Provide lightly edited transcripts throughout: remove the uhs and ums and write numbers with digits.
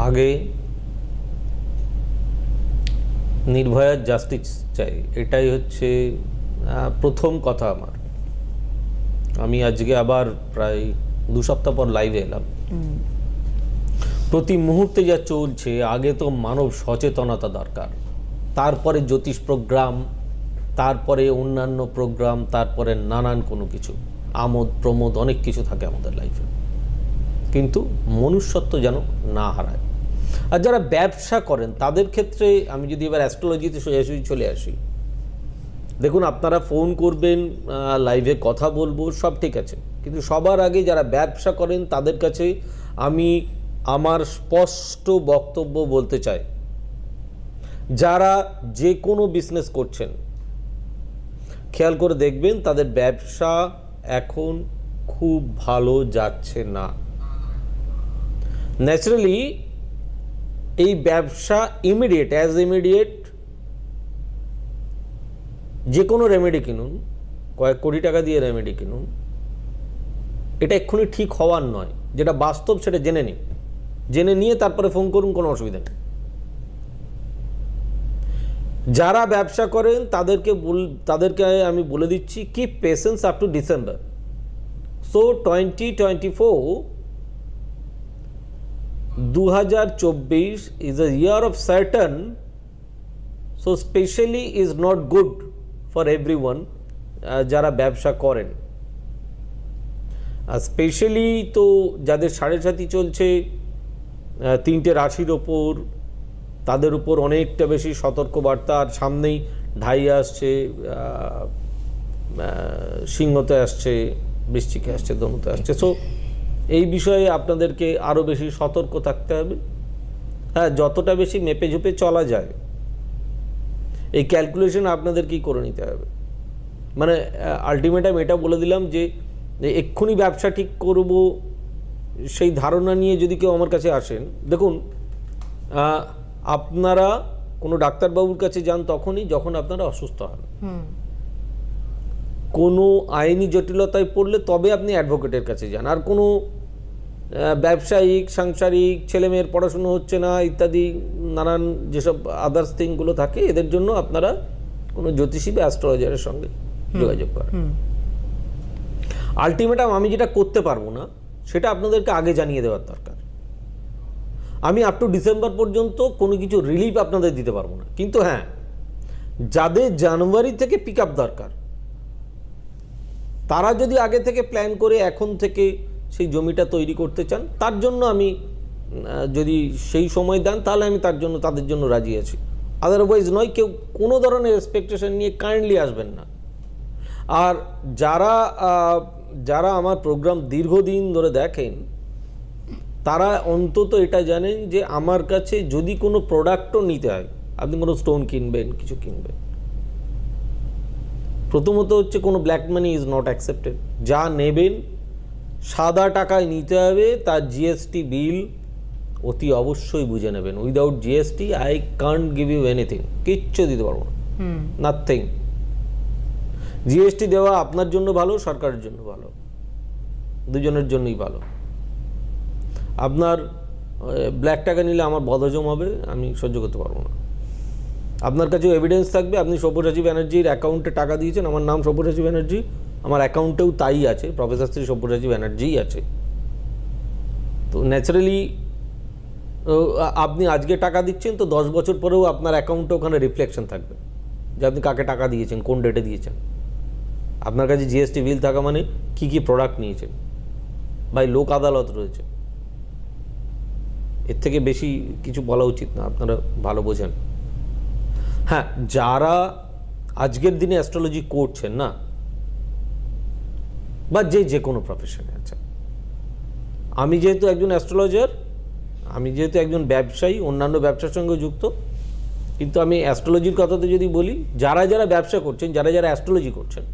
আগে নির্ভয়ার জাস্টিস চাই, এটাই হচ্ছে প্রথম কথা আমার। আমি আজকে আবার প্রায় 2 সপ্তাহ পর লাইভে এলাম। প্রতি মুহূর্তে যা চলছে, আগে তো মানব সচেতনতা দরকার, তারপরে জ্যোতিষ প্রোগ্রাম, তারপরে অন্যান্য প্রোগ্রাম, তারপরে নানান কোনো কিছু আমোদ প্রমোদ অনেক কিছু থাকে আমাদের লাইফে, কিন্তু মনুষ্যত্ব যেন না হারায়। আর যারা ব্যবসা করেন তাদের ক্ষেত্রে আমি যদি এবার অ্যাস্ট্রোলজিতে সোজাসুজি চলে আসি, দেখুন আপনারা ফোন করবেন, লাইভে কথা বলবো, সব ঠিক আছে, কিন্তু সবার আগে যারা ব্যবসা করেন তাদের কাছে আমি আমার স্পষ্ট বক্তব্য বলতে চাই, যারা যে কোনো বিজনেস করছেন খেয়াল করে দেখবেন তাদের ব্যবসা এখন খুব ভালো যাচ্ছে না। ন্যাচারালি এই ব্যবসা ইমিডিয়েট যে কোনো রেমেডি কিনুন, কয়েক কোটি টাকা দিয়ে রেমেডি কিনুন, এটা এক্ষুনি ঠিক হওয়ার নয়, যেটা বাস্তব সেটা জেনে নিন, জেনে নিয়ে তারপরে ফোন করুন, কোনো অসুবিধা নেই। যারা ব্যবসা করেন তাদেরকে আমি বলে দিচ্ছি, keep patience up to December. So 2024 is a year of Saturn, so specially is not good for everyone যারা ব্যবসা করেন। আর স্পেশালি তো যাদের 7.5 চলছে 3টে রাশির ওপর, তাদের উপর অনেকটা বেশি সতর্কবার্তা। আর সামনেই ঢাই আসছে, সিংহতে আসছে, বৃশ্চিকে আসছে, ধনুতে আসছে। সো এই বিষয়ে আপনাদেরকে আরও বেশি সতর্ক থাকতে হবে। হ্যাঁ, যতটা বেশি মেপে ঝুপে চলা যায় এই ক্যালকুলেশন আপনাদেরকেই করে নিতে হবে। মানে আলটিমেট আমি এটা বলে দিলাম যে এক্ষুনি ব্যবসা ঠিক করব সেই ধারণা নিয়ে যদি কেউ আমার কাছে আসেন, দেখুন আপনারা কোনো ডাক্তারবাবুর কাছে যান তখনই যখন আপনারা অসুস্থ হন, কোনো আইনি জটিলতায় পড়লে তবে আপনি অ্যাডভোকেটের কাছে যান। আর কোনো ব্যবসায়িক, সাংসারিক, ছেলেমেয়ের পড়াশুনো হচ্ছে না ইত্যাদি নানান যেসব আদার্স থিংগুলো থাকে, এদের জন্য আপনারা কোনো জ্যোতিষী বা অ্যাস্ট্রোলজারের সঙ্গে যোগাযোগ করেন। আলটিমেটাম আমি যেটা করতে পারবো না সেটা আপনাদেরকে আগে জানিয়ে দেওয়ার দরকার। আমি আপ টু ডিসেম্বর পর্যন্ত কোনো কিছু রিলিফ আপনাদের দিতে পারবো না, কিন্তু হ্যাঁ, যাদের জানুয়ারি থেকে পিক আপ দরকার তারা যদি আগে থেকে প্ল্যান করে এখন থেকে সেই জমিটা তৈরি করতে চান, তার জন্য আমি যদি সেই সময় দেন তাহলে আমি তাদের জন্য রাজি আছি। আদারওয়াইজ নয়। কেউ কোনো ধরনের এক্সপেকটেশন নিয়ে কাইন্ডলি আসবেন না। আর যারা আমার প্রোগ্রাম দীর্ঘদিন ধরে দেখেন তারা অন্তত এটা জানেন যে আমার কাছে যদি কোনো প্রোডাক্টও নিতে হয়, আপনি কোনো স্টোন কিনবেন, কিছু কিনবেন, প্রথমত হচ্ছে কোনো black money is not accepted. যা নেবেন সাদা টাকায় নিতে হবে, তার জিএসটি বিল অতি অবশ্যই বুঝে নেবেন। Without GST I can't give you anything, কিচ্ছু দিতে পারবো না, নাথিং। জিএসটি দেওয়া আপনার জন্য ভালো, সরকারের জন্য ভালো, দুজনের জন্যই ভালো। আপনার ব্ল্যাক টাকা নিলে আমার বদহজম হবে, আমি সহ্য করতে পারবো না। আপনার কাছেও এভিডেন্স থাকবে আপনি সব্যসাচী ব্যানার্জির অ্যাকাউন্টে টাকা দিয়েছেন, আমার নাম সব্যসাচী ব্যানার্জি, আমার অ্যাকাউন্টেও তাই আছে, প্রফেসর শ্রী সব্যসাচী ব্যানার্জিই আছে। তো ন্যাচারালি আপনি আজকে টাকা দিচ্ছেন তো 10 বছর পরেও আপনার অ্যাকাউন্টে ওখানে রিফ্লেকশন থাকবে যে আপনি কাকে টাকা দিয়েছেন, কোন ডেটে দিয়েছেন। আপনার কাছে জিএসটি বিল থাকা মানে কি কি প্রোডাক্ট নিয়েছেন। ভাই, লোক আদালত রয়েছে, এর থেকে বেশি কিছু বলা উচিত না, আপনারা ভালো বোঝেন। হ্যাঁ, যারা আজকের দিনে অ্যাস্ট্রোলজি করছেন না, বা যে কোনো প্রফেশনে আছে, আমি যেহেতু একজন অ্যাস্ট্রোলজার, আমি যেহেতু একজন ব্যবসায়ী, অন্যান্য ব্যবসার সঙ্গে যুক্ত, কিন্তু আমি অ্যাস্ট্রোলজির কথাতে যদি বলি, যারা ব্যবসা করছেন, যারা অ্যাস্ট্রোলজি করছেন,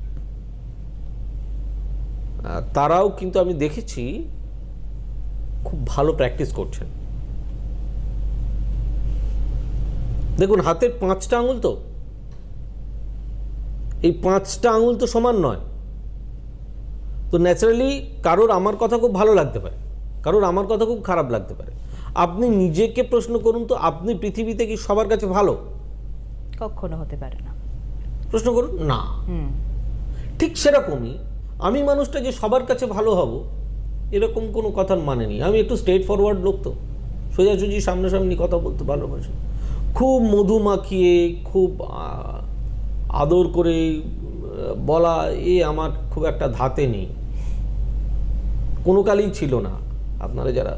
তারাও কিন্তু আমি দেখেছি খুব ভালো প্র্যাকটিস করছেন। দেখুন, হাতের 5টা আঙুল, তো এই 5টা আঙুল তো সমান নয়। তো ন্যাচারালি কারোর আমার কথা খুব ভালো লাগতে পারে, কারোর আমার কথা খুব খারাপ লাগতে পারে। আপনি নিজেকে প্রশ্ন করুন তো, আপনি পৃথিবীতে কি সবার কাছে ভালো? কখনো হতে পারে না। প্রশ্ন করুন না। ঠিক সেরকমই আমি মানুষটা যে সবার কাছে ভালো হব এরকম কোনো কথার মানে নেই। আমি একটু স্ট্রেট ফরওয়ার্ড লোক, তো সোজাসুজি সামনাসামনি কথা বলতে ভালোবাসি। খুব মধু মাখিয়ে খুব আদর করে বলা আমার খুব একটা ধাতে নেই, কোনো কালেই ছিল না। আপনারা যারা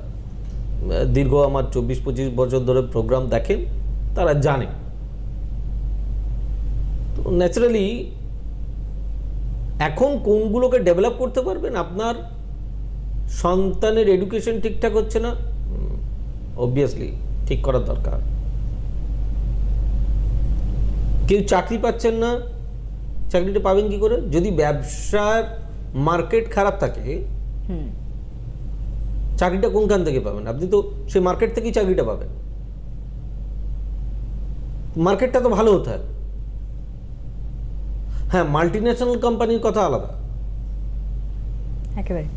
দীর্ঘ আমার 24-25 বছর ধরে প্রোগ্রাম দেখেন তারা জানে। তো ন্যাচারালি এখন কোনগুলোকে ডেভেলপ করতে পারবেন? আপনার সন্তানের এডুকেশন ঠিকঠাক হচ্ছে না, অবভিয়াসলি ঠিক করার দরকার। কেউ চাকরি পাচ্ছেন না, চাকরিটা পাবেন কি করে? যদি ব্যবসার মার্কেট খারাপ থাকে চাকরিটা কোনখান থেকে পাবেন? আপনি তো সেই মার্কেট থেকেই চাকরিটা পাবেন। মার্কেটটা তো ভালো হতে হবে। হ্যাঁ, মাল্টিন্যাশনাল কোম্পানির কথা আলাদা। একেবারে